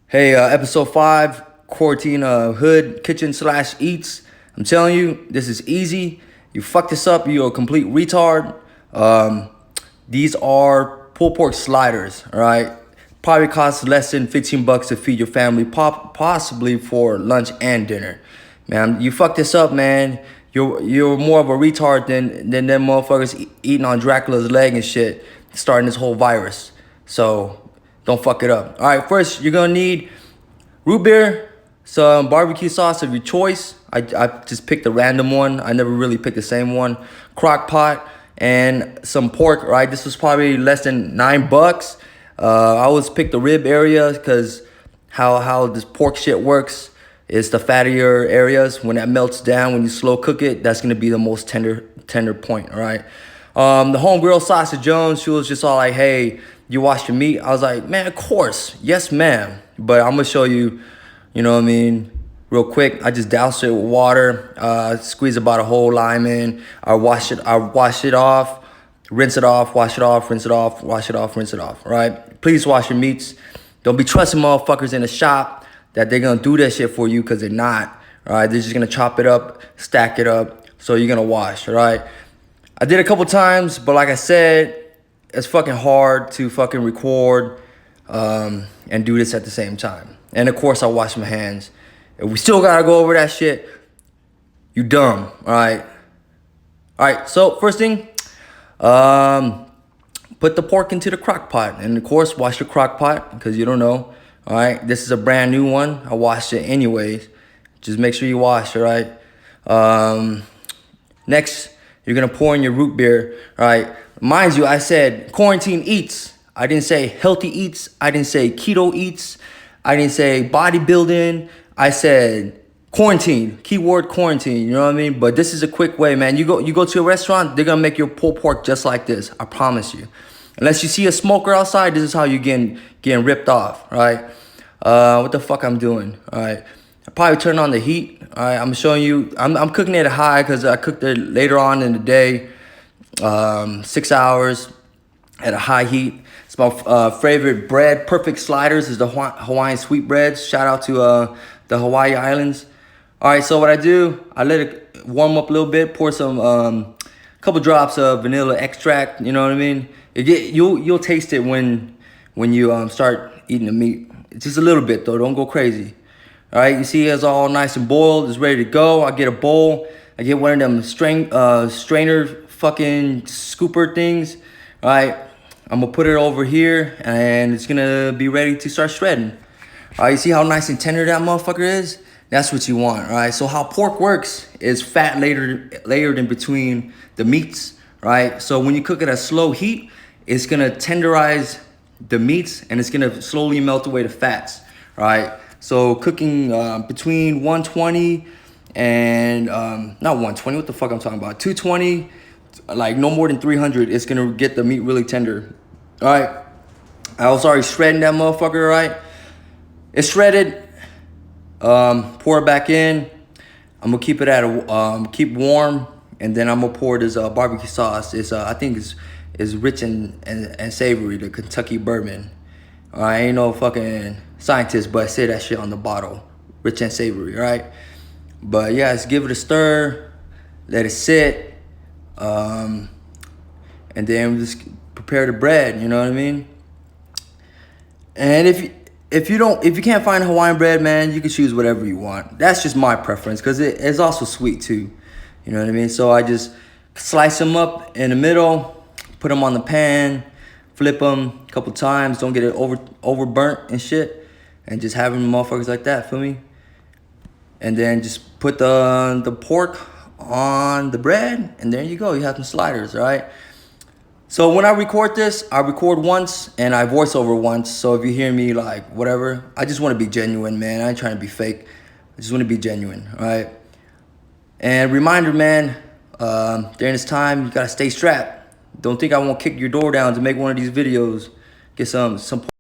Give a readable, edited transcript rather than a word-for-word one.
Hey, episode 5, quarantine hood kitchen slash eats. I'm telling you, this is easy. You fuck this up, you're a complete retard. These are pulled pork sliders, all right? Probably costs less than 15 bucks to feed your family, possibly for lunch and dinner. Man, you fuck this up, man. You're more of a retard than them motherfuckers eating on Dracula's leg and shit, starting this whole virus. So don't fuck it up. All right, first you're gonna need root beer, some barbecue sauce of your choice. I just picked a random one. I never really picked the same one. Crock pot and some pork. Right, this was probably less than $9. I always pick the rib area because how this pork shit works is the fattier areas. When that melts down, when you slow cook it, that's gonna be the most tender point. All right. The homegirl Sausage Jones, she was just all like, "Hey, you wash your meat?" I was like, "Man, of course, yes, ma'am." But I'm gonna show you, you know what I mean, real quick. I just doused it with water, squeeze about a whole lime in. I wash it off, rinse it off, wash it off, rinse it off, wash it off, rinse it off. All right. Please wash your meats. Don't be trusting motherfuckers in the shop that they're gonna do that shit for you, because they're not. All right. They're just gonna chop it up, stack it up. So you're gonna wash. All right. I did a couple times, but like I said, it's fucking hard to fucking record and do this at the same time. And of course, I wash my hands. If we still gotta go over that shit, you dumb. All right. All right. So first thing, put the pork into the crock pot, and of course, wash your crock pot because you don't know. All right. This is a brand new one. I washed it anyways. Just make sure you wash. All right. Next, you're gonna pour in your root beer. All right. Mind you, I said quarantine eats. I didn't say healthy eats. I didn't say keto eats. I didn't say bodybuilding. I said quarantine. Keyword quarantine. You know what I mean? But this is a quick way, man. You go to a restaurant, they're gonna make your pulled pork just like this. I promise you. Unless you see a smoker outside, this is how you getting ripped off. Right? What the fuck I'm doing? All right. I probably turn on the heat. All right. I'm showing you. I'm cooking it high because I cooked it later on in the day. 6 hours at a high heat. It's my favorite bread. Perfect Sliders is the Hawaiian sweetbreads. Shout out to the Hawaii Islands. All right, so what I do, I let it warm up a little bit. Pour some couple drops of vanilla extract. You know what I mean? You'll taste it when you start eating the meat. It's just a little bit though. Don't go crazy. All right, you see it's all nice and boiled. It's ready to go. I get a bowl. I get one of them strainer fucking scooper things. All right, I'm gonna put it over here and it's gonna be ready to start shredding. All right, you see how nice and tender that motherfucker is? That's what you want. All right, so how pork works is fat layered in between the meats. Right, so when you cook it at slow heat, it's gonna tenderize the meats and it's gonna slowly melt away the fats. Right, so cooking between 120 and not 120, what the fuck I'm talking about, 220, like no more than 300, it's gonna get the meat really tender. All right, I was already shredding that motherfucker. Right, it's shredded. Pour it back in. I'm gonna keep it at keep warm, and then I'm gonna pour this barbecue sauce. It's I think is rich and savory, the Kentucky bourbon. I ain't no fucking scientist, but I say that shit on the bottle, rich and savory. Right, but yeah, let's give it a stir, let it sit. And then we just prepare the bread, you know what I mean? And if you can't find Hawaiian bread, man, you can choose whatever you want. That's just my preference because it's also sweet too, you know what I mean? So I just slice them up in the middle, put them on the pan, flip them a couple times, don't get it over burnt and shit, and just have them motherfuckers like that, feel me? And then just put the pork on the bread, and there you go. You have some sliders, all right? So when I record this, I record once and I voice over once. So if you hear me like whatever, I just want to be genuine, man. I ain't trying to be fake. I just want to be genuine, all right? And reminder, man, during this time, you got to stay strapped. Don't think I won't kick your door down to make one of these videos. Get some